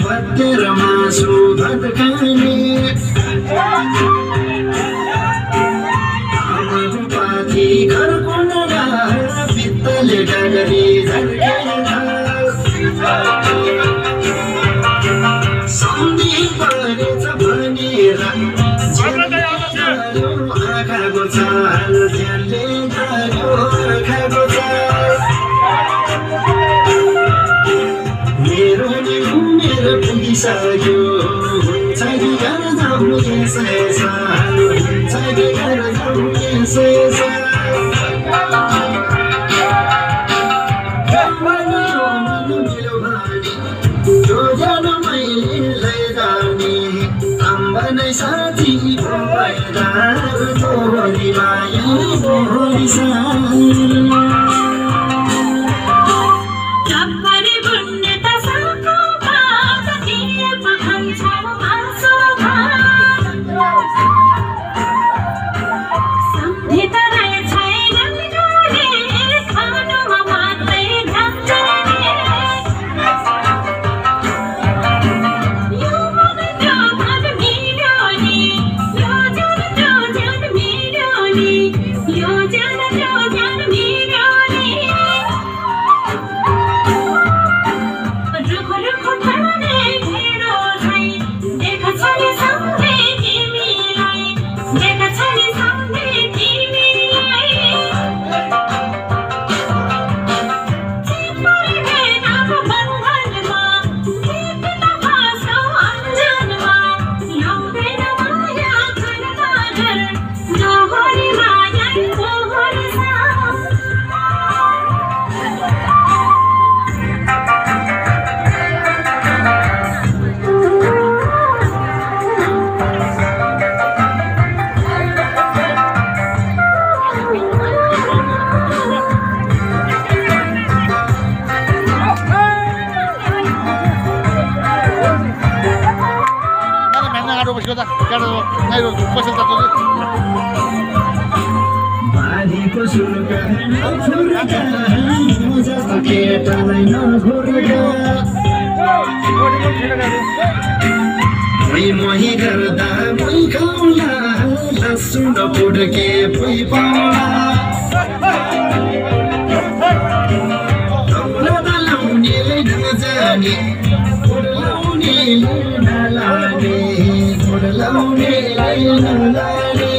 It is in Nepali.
भतेर मासु भात खाने आमाको पाथी घरको नगा पित्तले डगरी सन्धि परेछ भनेर आँखाको चाल ज्यानले खायो आँखाको चाल मेरो नि उमेर पुगिसक्यो हुन्छ कि घर जाउँ यसै साल हुन्छ कि घर जाउँ यसै साल साथी भैदा तोरी माया तोरी बारीको सुरुका नफुर्का जस्तो केटालाई नघुर्का मोही गर्दा मोही खाउला लसुन पुड्के पोइ पाउला लाउनेले नजाने लाउनेले नलाने लाउनेलाई नलाने